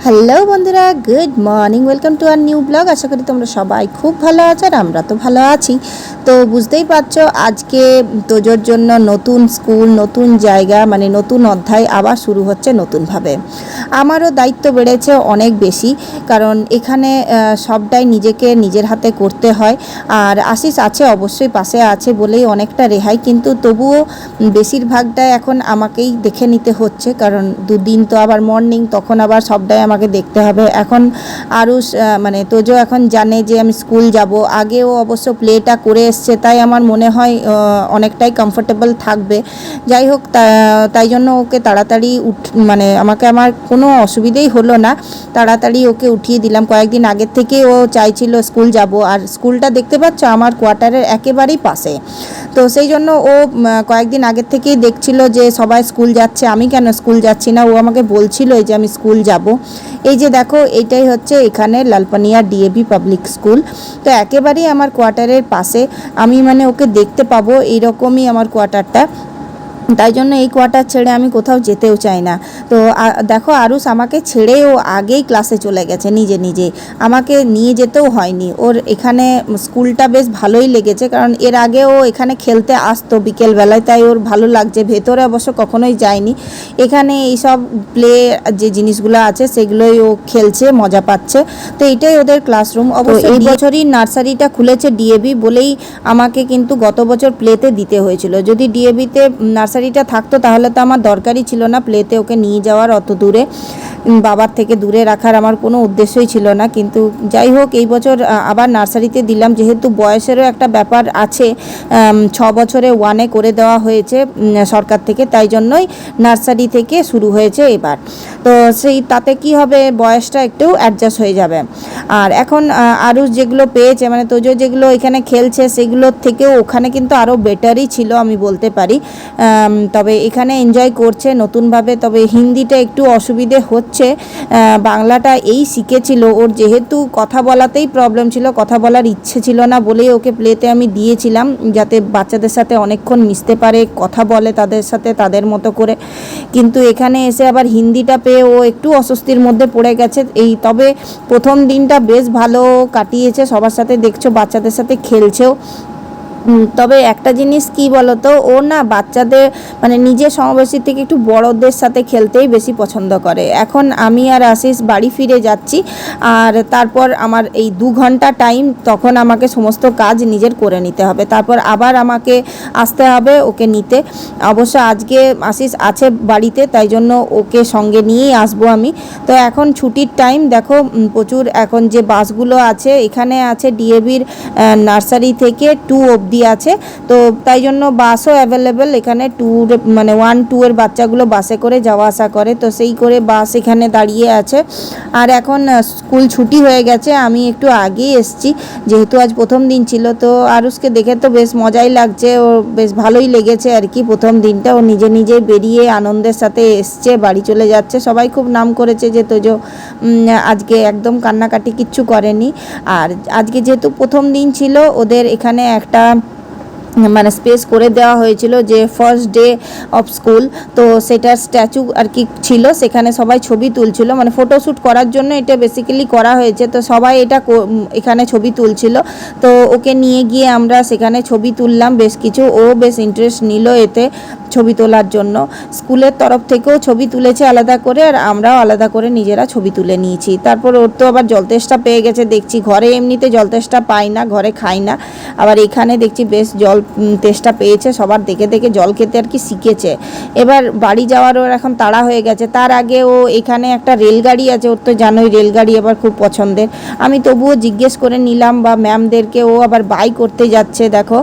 Hello বন্ধুরা, good morning, welcome to our new blog. আশা করি তোমরা সবাই খুব ভালো আছো আর আমরা তো ভালো আছি। তো বুঝতেই পারছো আজকে তোজোর জন্য নতুন স্কুল, নতুন জায়গা, মানে নতুন অধ্যায় আবার শুরু হচ্ছে নতুনভাবে। আমারও দায়িত্ব বেড়েছে অনেক বেশি, কারণ এখানে সবটাই নিজেকে নিজের হাতে করতে হয়। আর আশিস আছে অবশ্যই, পাশে আছে বলেই অনেকটা রেহাই, কিন্তু তবুও বেশিরভাগটাই এখন আমাকেই দেখে নিতে হচ্ছে, কারণ দুদিন তো আবার মর্নিং, তখন আবার সবটাই আমাকে দেখতে হবে। এখন আরুষ মানে তোজো এখন জানে যে আমি স্কুল যাব, আগেও অবশ্য প্লেটা করে এসছে, তাই আমার মনে হয় অনেকটাই কমফোর্টেবল থাকবে। যাই হোক, তাই জন্য ওকে তাড়াতাড়ি মানে আমার কোনো অসুবিধেই হলো না, তাড়াতাড়ি ওকে উঠিয়ে দিলাম। কয়েকদিন আগের থেকে ও চাইছিল স্কুল যাব, আর স্কুলটা দেখতে পাচ্ছ আমার কোয়ার্টারের একেবারেই পাশে। তো সেই জন্য ও কয়েকদিন আগের থেকেই দেখছিল যে সবাই স্কুল যাচ্ছে, আমি কেন স্কুল যাচ্ছি না। ও আমাকে বলছিল যে আমি স্কুল যাব। এই যে দেখো, এইটাই হচ্ছে এখানে লালপানিয়া ডিএভি পাবলিক স্কুল। তো একেবারেই আমার কোয়ার্টারের পাশে, আমি মানে ওকে দেখতে পাবো এইরকমই আমার কোয়ার্টারটা। তাই জন্য এই কোয়ার্টার ছেড়ে আমি কোথাও যেতেও চাই না। তো দেখো, আরুষ আমাকে ছেড়ে ও আগেই ক্লাসে চলে গেছে নিজে নিজে, আমাকে নিয়ে যেতেও হয়নি। ওর এখানে স্কুলটা বেশ ভালোই লেগেছে, কারণ এর আগে ও এখানে খেলতে আসতো বিকেলবেলায়, তাই ওর ভালো লাগছে। ভেতরে অবশ্য কখনোই যায়নি, এখানে এইসব প্লে যে জিনিসগুলো আছে সেগুলোই ও খেলছে, মজা পাচ্ছে। তো এটাই ওদের ক্লাসরুম। অবশ্য এই বছরই নার্সারিটা খুলেছে ডিএভি বলেই আমাকে কিন্তু গত বছর প্লেতে দিতে হয়েছিল। যদি ডিএভিতে নার্সারিটা থাকতো তাহলে তো আমার দরকারই ছিল না প্লেতে ওকে নিয়ে যাওয়ার, অত দূরে বাবার থেকে দূরে রাখার আমার কোনো উদ্দেশ্যই ছিল না। কিন্তু যাই হোক, এই বছর আবার নার্সারিতে দিলাম, যেহেতু বয়সেরও একটা ব্যাপার আছে। 6 বছরে 1-এ করে দেওয়া হয়েছে সরকার থেকে, তাই জন্যই নার্সারি থেকে শুরু হয়েছে এবার। তো তাতে কি হবে, বয়সটা একটু অ্যাডজাস্ট হয়ে যাবে। আর এখন আরুষ যেগুলো পেয়েছে, মানে তোজো যেগুলো এখানে খেলছে, সেগুলোর থেকেও ওখানে কিন্তু আরও বেটারই ছিল আমি বলতে পারি। তবে এখানে এনজয় করছে নতুনভাবে। তবে হিন্দিটা একটু অসুবিধে হচ্ছে, বাংলাটা এই শিখেছিল। ওর যেহেতু কথা বলাতেই প্রবলেম ছিল, কথা বলার ইচ্ছে ছিল না বলেই ওকে প্লেতে আমি দিয়েছিলাম, যাতে বাচ্চাদের সাথে অনেকক্ষণ মিশতে পারে, কথা বলে তাদের সাথে তাদের মতো করে। কিন্তু এখানে এসে আবার হিন্দিটা পেয়ে ও একটু অস্বস্তির মধ্যে পড়ে গেছে। তবে প্রথম দিনটা বেশ ভালো কাটিয়েছে, সবার সাথে দেখছো বাচ্চাদের সাথে খেলছেও। তবে একটা জিনিস কি বলতো, ও না বাচ্চাদের মানে নিজের সমবয়সী থেকে একটু বড়দের সাথে খেলতেই বেশি পছন্দ করে। এখন আমি আর আশিস বাড়ি ফিরে যাচ্ছি, আর তারপর আমার এই 2 ঘন্টা টাইম, তখন আমাকে সমস্ত কাজ নিজের করে নিতে হবে, তারপর আবার আমাকে আসতে হবে ওকে নিতে। অবশ্য আজকে আশিস আছে বাড়িতে, তাই জন্য ওকে সঙ্গে নিয়েই আসবো আমি। তো এখন ছুটির টাইম দেখো, প্রচুর এখন যে বাসগুলো আছে, এখানে আছে ডিএভির নার্সারি থেকে 2 অবধি আছে। তো তাই জন্য বাসও অ্যাভেলেবেল এখানে। 2 মানে 1-2 এর বাচ্চাগুলো বাসে করে যাওয়া আসা করে, তো সেই করে বাস এখানে দাঁড়িয়ে আছে। আর এখন স্কুল ছুটি হয়ে গেছে, আমি একটু আগেই এসেছি যেহেতু আজ প্রথম দিন ছিল। তো আরুষকে দেখে তো বেশ মজাই লাগছে, ও বেশ ভালোই লেগেছে আর কি। প্রথম দিনটা ও নিজে নিজেই বেরিয়ে আনন্দের সাথে এসছে, বাড়ি চলে যাচ্ছে। সবাই খুব নাম করেছে যে তোজো আজকে একদম কান্নাকাটি কিচ্ছু করেনি। আর আজকে যেহেতু প্রথম দিন ছিল, ওদের এখানে একটা মানে স্পেস করে দেওয়া হয়েছিল যে ফার্স্ট ডে অফ স্কুল, তো সেটার স্ট্যাচু আর কি ছিল, সেখানে সবাই ছবি তুলছিল, মানে ফটোশ্যুট করার জন্য এটা বেসিক্যালি করা হয়েছে। তো সবাই এখানে ছবি তুলছিল, তো ওকে নিয়ে গিয়ে আমরা সেখানে ছবি তুললাম বেশ কিছু। ও বেশ ইন্টারেস্ট নিল এতে ছবি তোলার জন্য। স্কুলের তরফ থেকেও ছবি তুলেছে আলাদা করে, আর আমরাও আলাদা করে নিজেরা ছবি তুলে নিয়েছি। তারপর ওর তো আবার জলতেষ্টা পেয়ে গেছে দেখছি, ঘরে এমনিতে জলতেষ্টা পাই না, ঘরে খাই না, আবার এখানে দেখছি বেশ জল তেষ্টা পেয়েছে, সবার দেখে দেখে জল খেতে আর কি শিখেছে। এবার বাড়ি যাওয়ার ওর এখন তাড়া হয়ে গেছে। তার আগে ও এখানে একটা রেলগাড়ি আছে, ওর তো জানোই রেলগাড়ি আবার খুব পছন্দের। আমি তবুও জিজ্ঞেস করে নিলাম বা ম্যামদেরকে, ও আবার বাই করতে যাচ্ছে দেখো।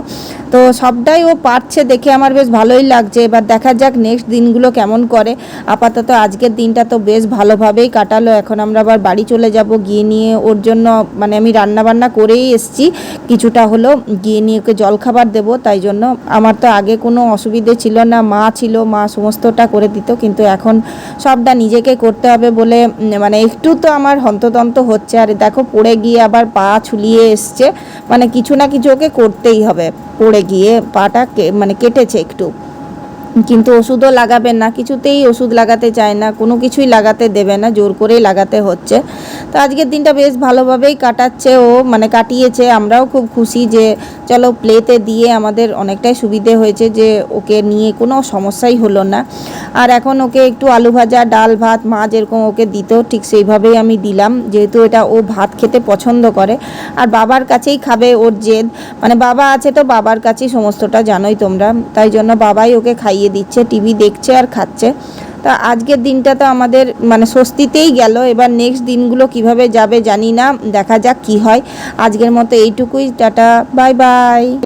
তো সবটাই ও পারছে দেখে আমার বেশ ভালোই লাগছে। এবার দেখা যাক নেক্সট দিনগুলো কেমন করে। আপাতত আজকের দিনটা তো বেশ ভালোভাবেই কাটালো। এখন আমরা আবার বাড়ি চলে যাব, গিয়ে নিয়ে ওর জন্য মানে আমি রান্নাবান্না করেই এসছি, কিছুটা হলো গিয়ে নিয়ে ওকে জলখাবার দেবো। তাই জন্য আমার তো আগে কোনো অসুবিধে ছিল না, মা ছিল, মা সমস্তটা করে দিত, কিন্তু এখন সবটা নিজেকে করতে হবে বলে মানে একটু তো আমার হন্তদন্ত হচ্ছে। আর দেখো পড়ে গিয়ে আবার পা ছুলিয়ে এসছে, মানে কিছু না কিছু ওকে করতেই হবে। পড়ে গিয়ে পাটা মানে কেটেছে একটু। কিন্তু ওষুধও লাগাবে না, কিছুতেই ওষুধ লাগাতে চায় না, কোনো কিছুই লাগাতে দেবে না, জোর করেই লাগাতে হচ্ছে। তো আজকের দিনটা বেশ ভালোভাবেই কাটাচ্ছে ও, মানে কাটিয়েছে। আমরাও খুব খুশি যে চলো প্লেতে দিয়ে আমাদের অনেকটাই সুবিধে হয়েছে, যে ওকে নিয়ে কোনো সমস্যাই হলো না। আর এখন ওকে একটু আলু ভাজা, ডাল, ভাত, মা যেরকম ওকে দিত ঠিক সেইভাবেই আমি দিলাম, যেহেতু এটা ও ভাত খেতে পছন্দ করে আর বাবার কাছেই খাবে, ওর জেদ। মানে বাবা আছে তো বাবার কাছেই সমস্তটা, জানোই তোমরা, তাই জন্য বাবাই ওকে খাইয়ে দিচ্ছে, টিভি দেখছে আর খাচ্ছে। তা আজকের দিনটা তো আমাদের মানে স্বস্তিতেই গেল। এবার নেক্সট দিনগুলো কিভাবে যাবে জানি না, দেখা যাক কি হয়। আজকের মতো এইটুকুই, টাটা, বাই বাই।